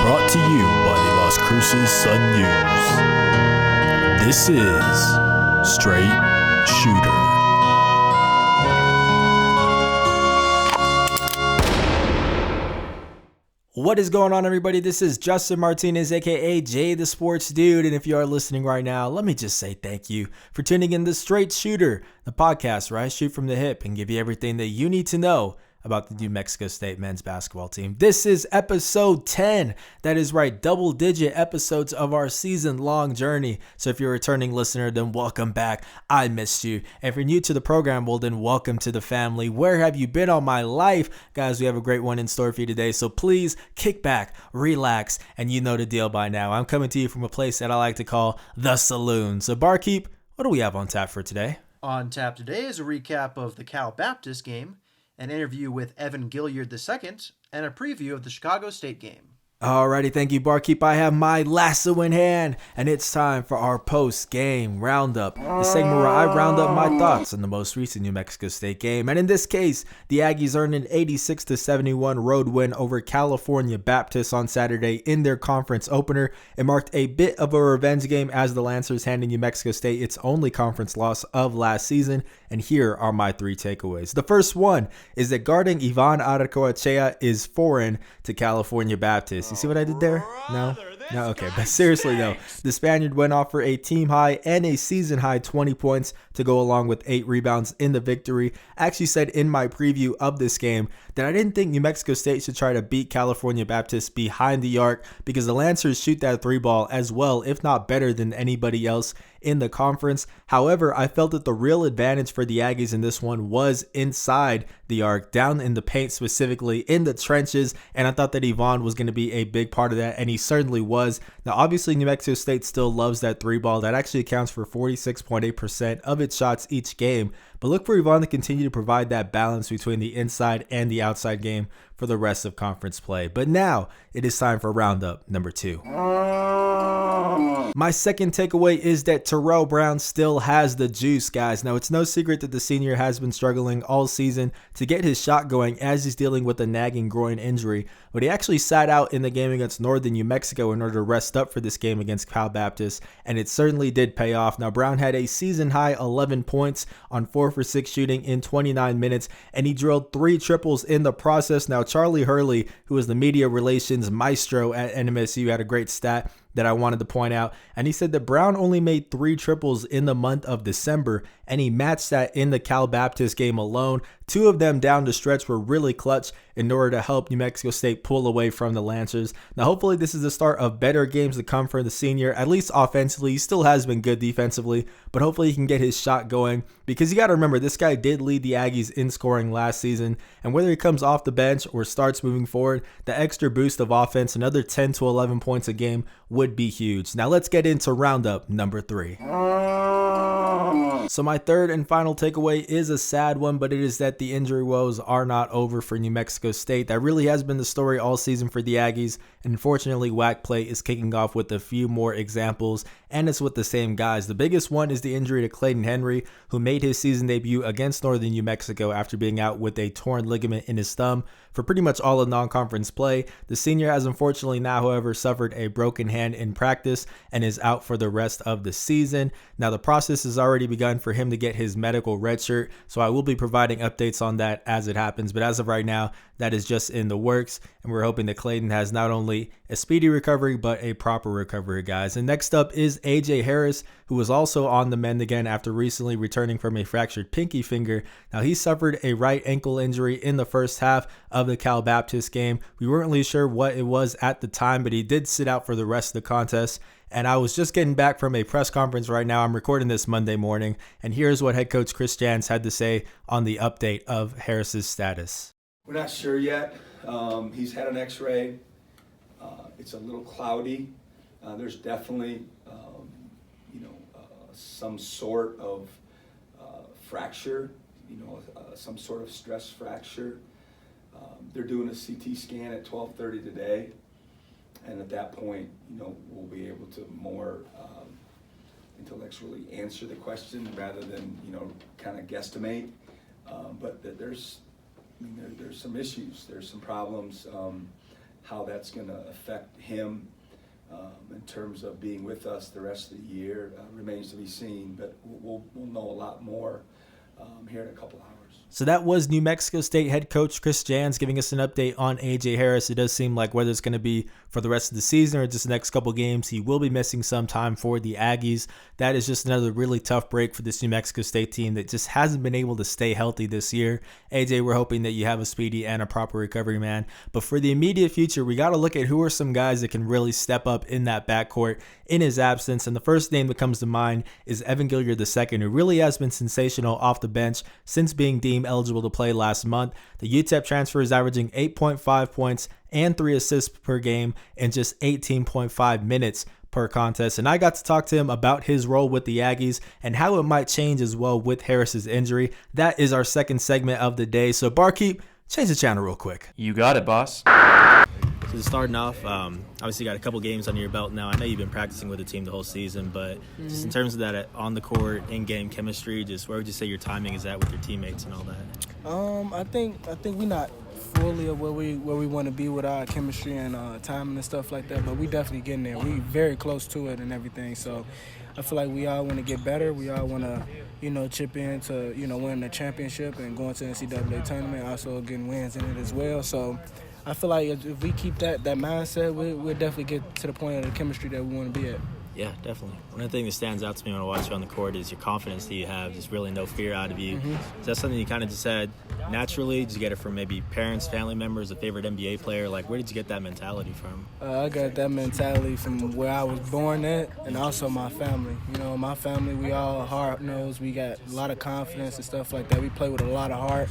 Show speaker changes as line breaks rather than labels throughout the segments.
Brought to you by the Las Cruces Sun-News. This is Straight Shooter. What is going on, everybody? This is Justin Martinez, aka Jay the Sports Dude, and if you are listening right now, let me just say thank you for tuning in to Straight Shooter, the podcast where I shoot from the hip and give you everything that you need to know about the New Mexico State men's basketball team. This is episode 10. That is right, double-digit episodes of our season-long journey. So if you're a returning listener, then welcome back. I missed you. And if you're new to the program, well, then welcome to the family. Where have you been all my life? Guys, we have a great one in store for you today. So please kick back, relax, and you know the deal by now. I'm coming to you from a place that I like to call the Saloon. So barkeep, what do we have on tap for today?
On tap today is a recap of the Cal Baptist game, an interview with Evan Gilliard II, and a preview of the Chicago State game.
Alrighty, thank you, barkeep. I have my lasso in hand, and it's time for our post-game roundup. The segment where I round up my thoughts on the most recent New Mexico State game. And in this case, the Aggies earned an 86-71 road win over California Baptist on Saturday in their conference opener. It marked a bit of a revenge game as the Lancers handed New Mexico State its only conference loss of last season. And here are my three takeaways. The first one is that guarding Ivan Aracoachea is foreign to California Baptist. You see what I did there? No? No, okay. But seriously, though, the Spaniard went off for a team high and a season high 20 points to go along with 8 rebounds in the victory. I actually said in my preview of this game that I didn't think New Mexico State should try to beat California Baptist behind the arc because the Lancers shoot that three ball as well, if not better than anybody else in the conference. However, I felt that the real advantage for the Aggies in this one was inside the arc, down in the paint, specifically in the trenches, and I thought that Ivan was going to be a big part of that, and he certainly was. Now, obviously, New Mexico State still loves that three ball. That actually accounts for 46.8% of its shots each game, but look for Ivan to continue to provide that balance between the inside and the outside game for the rest of conference play. But now it is time for roundup number 2. My second takeaway is that Terrell Brown still has the juice, guys. Now, it's no secret that the senior has been struggling all season to get his shot going as he's dealing with a nagging groin injury, but he actually sat out in the game against Northern New Mexico in order to rest up for this game against Cal Baptist, and it certainly did pay off. Now, Brown had a season-high 11 points on 4 for 6 shooting in 29 minutes, and he drilled 3 triples in the process. Now, Charlie Hurley, who is the media relations maestro at NMSU, had a great stat that I wanted to point out, and he said that Brown only made 3 triples in the month of December, and he matched that in the Cal Baptist game alone. 2 of them down the stretch were really clutch in order to help New Mexico State pull away from the Lancers. Now, hopefully this is the start of better games to come for the senior, at least offensively. He still has been good defensively, but hopefully he can get his shot going, because you got to remember, this guy did lead the Aggies in scoring last season, and whether he comes off the bench or starts moving forward, the extra boost of offense, another 10 to 11 points a game, would be huge. Now let's get into roundup number 3. So my third and final takeaway is a sad one, but it is that the injury woes are not over for New Mexico State. That really has been the story all season for the Aggies, and unfortunately WAC play is kicking off with a few more examples, and it's with the same guys. The biggest one is the injury to Clayton Henry, who made his season debut against Northern New Mexico after being out with a torn ligament in his thumb for pretty much all of non-conference play. The senior has unfortunately now, however, suffered a broken hand in practice and is out for the rest of the season. Now, the process has already begun for him to get his medical red shirt, so I will be providing updates on that as it happens, but as of right now, that is just in the works, and we're hoping that Clayton has not only a speedy recovery, but a proper recovery, guys. And next up is AJ Harris, who was also on the mend again after recently returning from a fractured pinky finger. Now, he suffered a right ankle injury in the first half of the Cal Baptist game. We weren't really sure what it was at the time, but he did sit out for the rest of the contest. And I was just getting back from a press conference right now. I'm recording this Monday morning, and here's what head coach Chris Jans had to say on the update of Harris's status.
We're not sure yet. He's had an x-ray. It's a little cloudy. There's definitely, some sort of fracture, some sort of stress fracture. They're doing a CT scan at 12:30 today. And at that point, we'll be able to more intellectually answer the question rather than, kind of guesstimate. But there's some issues, there's some problems, how that's going to affect him in terms of being with us the rest of the year remains to be seen, but we'll know a lot more here in a couple hours.
So that was New Mexico State head coach Chris Jans giving us an update on A.J. Harris. It does seem like whether it's going to be for the rest of the season or just the next couple games, he will be missing some time for the Aggies. That is just another really tough break for this New Mexico State team that just hasn't been able to stay healthy this year. A.J., we're hoping that you have a speedy and a proper recovery, man. But for the immediate future, we got to look at who are some guys that can really step up in that backcourt in his absence. And the first name that comes to mind is Evan Gilliard II, who really has been sensational off the bench since being deemed eligible to play last month. The UTEP transfer is averaging 8.5 points and 3 assists per game in just 18.5 minutes per contest. And I got to talk to him about his role with the Aggies and how it might change as well with Harris's injury. That is our second segment of the day. So Barkeep, change the channel real quick.
You got it, boss.
So starting off, obviously you got a couple games under your belt now. I know you've been practicing with the team the whole season, but just in terms of that on the court, in-game chemistry, just where would you say your timing is at with your teammates and all that?
I think we're not fully where we want to be with our chemistry and timing and stuff like that, but we definitely getting there. We very close to it and everything. So I feel like we all want to get better. We all want to, chip in to, win the championship and going to the NCAA tournament, also getting wins in it as well. So I feel like if we keep that mindset, we'll definitely get to the point of the chemistry that we want to be at.
Yeah, definitely. One of the things that stands out to me when I watch you on the court is your confidence that you have. There's really no fear out of you. Is that something you kind of just had naturally? Did you get it from maybe parents, family members, a favorite NBA player? Like, where did you get that mentality from?
I got that mentality from where I was born at and also my family. My family, we all hard-nosed. We got a lot of confidence and stuff like that. We play with a lot of heart.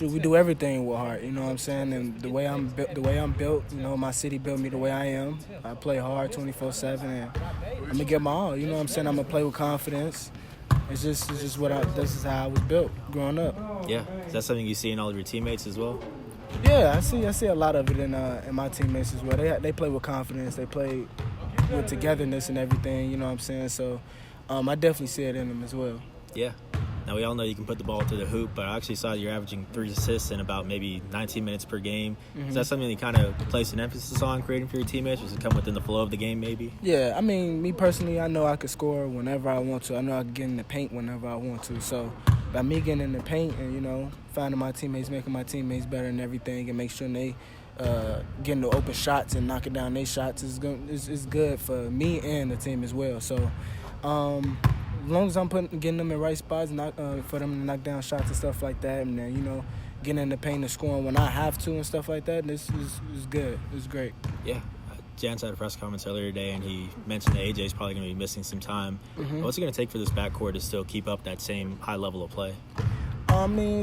We do everything with heart, you know what I'm saying? And the way I'm built, my city built me the way I am. I play hard 24/7, and I'm gonna get my all. You know what I'm saying? I'm gonna play with confidence. It's just this is how I was built growing up.
Yeah, is that something you see in all of your teammates as well?
Yeah, I see a lot of it in my teammates as well. They play with confidence. They play with togetherness and everything. You know what I'm saying? So I definitely see it in them as well.
Yeah. Now, we all know you can put the ball to the hoop, but I actually saw you're averaging 3 assists in about maybe 19 minutes per game. Is that something you kind of place an emphasis on creating for your teammates, or does it come within the flow of the game maybe?
Yeah, I mean, me personally, I know I could score whenever I want to. I know I can get in the paint whenever I want to. So by me getting in the paint and, finding my teammates, making my teammates better and everything, and make sure they getting the open shots and knocking down their shots is good for me and the team as well. So as long as I'm getting them in right spots, for them to knock down shots and stuff like that, and then, getting in the paint and scoring when I have to and stuff like that, this is good. It's great.
Yeah. Jans had a press conference earlier today, and he mentioned that AJ's probably going to be missing some time. What's it going to take for this backcourt to still keep up that same high level of play?
I mean,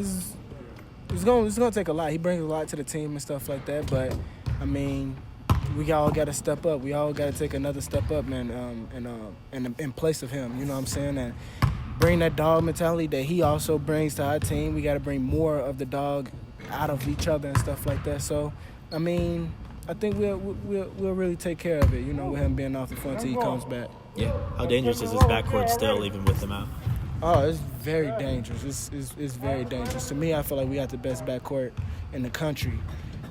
it's going to take a lot. He brings a lot to the team and stuff like that, but, I mean, we all got to step up. We all got to take another step up, man, in place of him, you know what I'm saying? And bring that dog mentality that he also brings to our team. We got to bring more of the dog out of each other and stuff like that. So, I mean, I think we'll really take care of it, with him being off the floor until he comes back.
Yeah. How dangerous is this backcourt still, even with him out?
Oh, it's very dangerous. It's very dangerous. To me, I feel like we got the best backcourt in the country.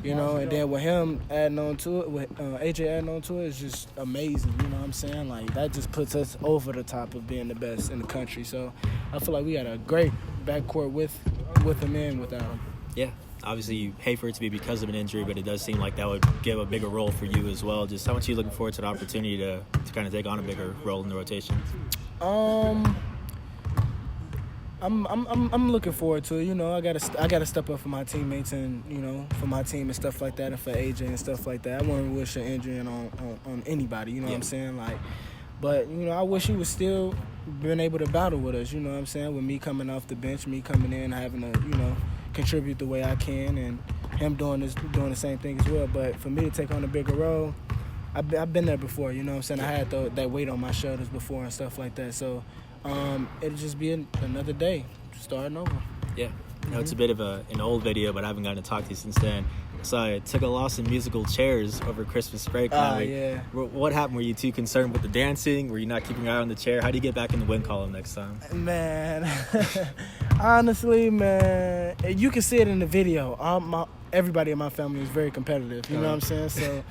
And then with him adding on to it, with AJ adding on to it, it's just amazing. You know what I'm saying? Like, that just puts us over the top of being the best in the country. So I feel like we got a great backcourt with him and without him.
Yeah. Obviously, you hate for it to be because of an injury, but it does seem like that would give a bigger role for you as well. Just how much are you looking forward to the opportunity to kind of take on a bigger role in the rotation?
I'm looking forward to it. I gotta step up for my teammates and for my team and stuff like that, and for AJ and stuff like that. I wouldn't wish an injury on anybody. You know what I'm saying? Like, but I wish he was still being able to battle with us. You know what I'm saying? With me coming off the bench, me coming in, having to contribute the way I can, and him doing the same thing as well. But for me to take on a bigger role, I've been there before. You know what I'm saying? I had that weight on my shoulders before and stuff like that. So. It'll just be another day, starting over.
Yeah. It's a bit of an old video, but I haven't gotten to talk to you since then. So I took a loss in musical chairs over Christmas break.
Yeah.
What happened? Were you too concerned with the dancing? Were you not keeping your eye on the chair? How do you get back in the win column next time?
Man, honestly, man, you can see it in the video. everybody in my family is very competitive. You know what I'm saying? So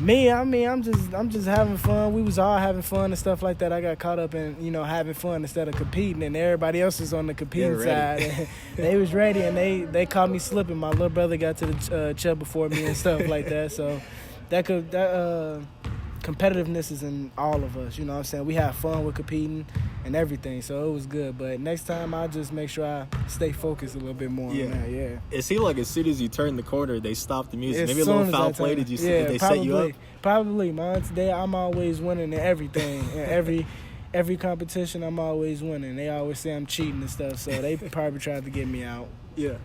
me, I mean, I'm just having fun. We was all having fun and stuff like that. I got caught up in, having fun instead of competing, and everybody else is on the competing side. And they was ready, and they caught me slipping. My little brother got to the chub before me and stuff like that. So that competitiveness is in all of us. You know what I'm saying? We have fun with competing and everything, so it was good. But next time, I'll just make sure I stay focused a little bit more on that. Yeah.
It seemed like as soon as you turned the corner, they stopped the music.
As
Maybe a little foul play. Did you see? Did they set you up?
Probably. I'm always winning in everything. In every competition, I'm always winning. They always say I'm cheating and stuff, so they probably tried to get me out.
Yeah.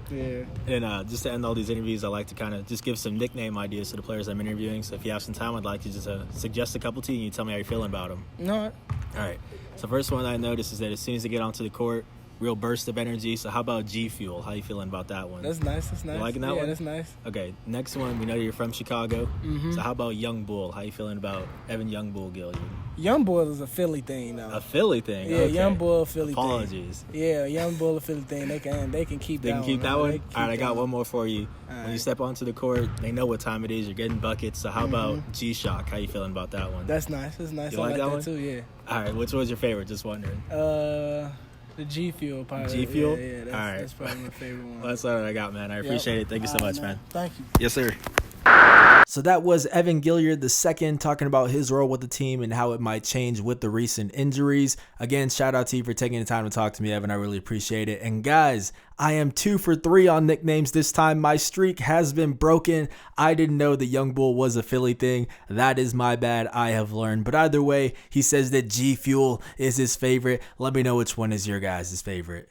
And just to end all these interviews, I like to kind of just give some nickname ideas to the players I'm interviewing. So if you have some time, I'd like to just suggest a couple to you and you tell me how you're feeling about them.
No.
All right. So first one I noticed is that as soon as they get onto the court, real burst of energy. So how about G Fuel? How you feeling about that one?
That's nice. You
liking that one?
Yeah, that's nice.
Okay. Next one, we know you're from Chicago.
Mm-hmm.
So how about Young Bull? How you feeling about Evan Young Bull Gilliard?
Young Bull is a Philly thing, though.
A Philly thing?
Yeah,
okay.
Young Bull Philly
Apologies.
thing. Yeah, Young Bull a Philly thing. They can keep that one.
They can keep that one? All right, I got
one
more for you. When you step onto the court, they know what time it is. You're getting buckets. So how about G-Shock? How you feeling about that one?
That's nice. That's nice.
You like that one?
Too, yeah.
All right, which was your favorite? Just wondering.
The G Fuel part.
G Fuel?
Yeah, that's probably my favorite one.
Well, that's all I got, man. I appreciate it. Thank you so much, man.
Thank you.
Yes, sir. So that was Evan Gilliard II talking about his role with the team and how it might change with the recent injuries. Again, shout out to you for taking the time to talk to me, Evan. I really appreciate it. And guys, I am 2 for 3 on nicknames this time. My streak has been broken. I didn't know the Young Bull was a Philly thing. That is my bad. I have learned. But either way, he says that G Fuel is his favorite. Let me know which one is your guys' favorite.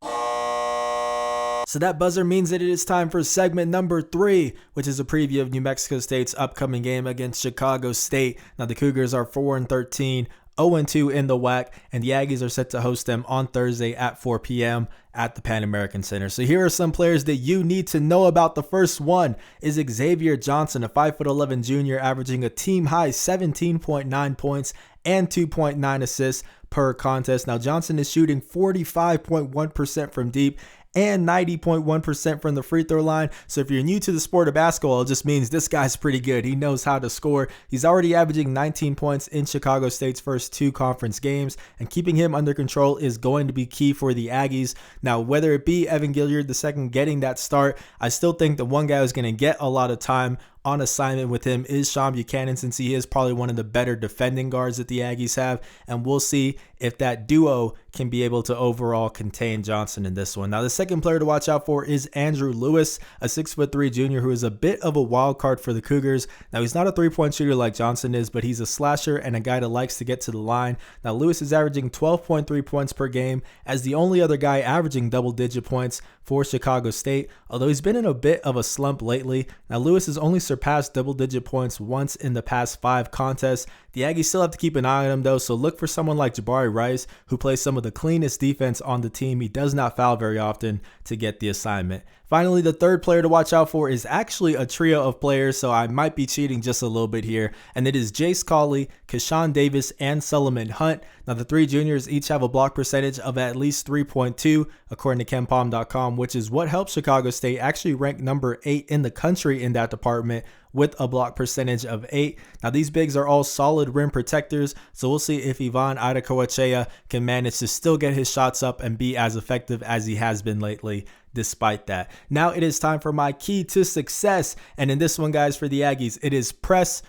So that buzzer means that it is time for segment number 3, which is a preview of New Mexico State's upcoming game against Chicago State. Now the Cougars are 4-13, 0-2 in the WAC, and the Aggies are set to host them on Thursday at 4 p.m. at the Pan American Center. So here are some players that you need to know about. The first one is Xavier Johnson, a 5'11" junior, averaging a team-high 17.9 points and 2.9 assists per contest. Now Johnson is shooting 45.1% from deep and 90.1% from the free throw line. So if you're new to the sport of basketball, it just means this guy's pretty good. He knows how to score. He's already averaging 19 points in Chicago State's first 2 conference games, and keeping him under control is going to be key for the Aggies. Now, whether it be Evan Gilliard II getting that start, I still think the one guy who's going to get a lot of time on assignment with him is Sean Buchanan, since he is probably one of the better defending guards that the Aggies have, and we'll see if that duo can be able to overall contain Johnson in this one. Now, the second player to watch out for is Andrew Lewis, a 6'3" junior who is a bit of a wild card for the Cougars. Now, he's not a three-point shooter like Johnson is, but he's a slasher and a guy that likes to get to the line. Now, Lewis is averaging 12.3 points per game as the only other guy averaging double-digit points for Chicago State, although he's been in a bit of a slump lately. Now, Lewis has only surpassed double-digit points once in the past 5 contests. The Aggies still have to keep an eye on him, though, so look for someone like Jabari Rice, who plays some of the cleanest defense on the team. He does not foul very often to get the assignment. Finally, the third player to watch out for is actually a trio of players, so I might be cheating just a little bit here, and it is Jace Cawley, Keshawn Davis, and Solomon Hunt. Now, the 3 juniors each have a block percentage of at least 3.2, according to KenPom.com, which is what helped Chicago State actually rank number 8 in the country in that department, with a block percentage of 8. Now, these bigs are all solid rim protectors, so we'll see if Ivan Idakoachea can manage to still get his shots up and be as effective as he has been lately despite that. Now it is time for my key to success, and in this one, guys, for the Aggies, it is press,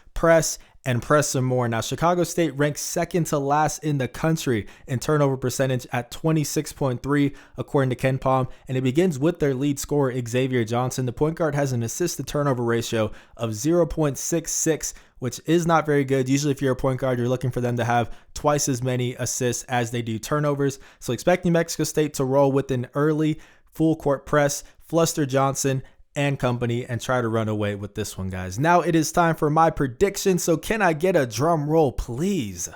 and press some more. Now, Chicago State ranks second to last in the country in turnover percentage at 26.3, according to KenPom, and it begins with their lead scorer, Xavier Johnson. The point guard has an assist-to-turnover ratio of 0.66, which is not very good. Usually, if you're a point guard, you're looking for them to have twice as many assists as they do turnovers. So expect New Mexico State to roll with an early full-court press, fluster Johnson and company, and try to run away with this one, guys. Now it is time for my prediction, so can I get a drum roll, please?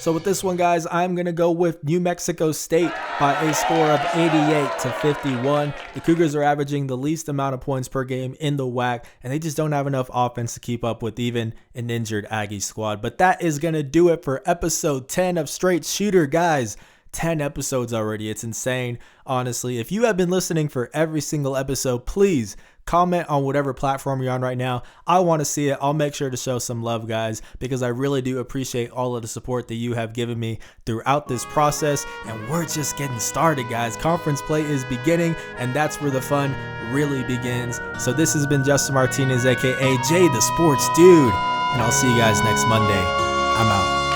So with this one, guys, I'm going to go with New Mexico State by a score of 88-51. The Cougars are averaging the least amount of points per game in the WAC, and they just don't have enough offense to keep up with even an injured Aggie squad. But that is going to do it for episode 10 of Straight Shooter, guys. 10 episodes already. It's insane, honestly. If you have been listening for every single episode, please comment on whatever platform you're on right now. I want to see it. I'll make sure to show some love, guys, because I really do appreciate all of the support that you have given me throughout this process. And we're just getting started, guys. Conference play is beginning, and that's where the fun really begins. So this has been Justin Martinez, aka Jay the Sports Dude, and I'll see you guys next Monday. I'm out.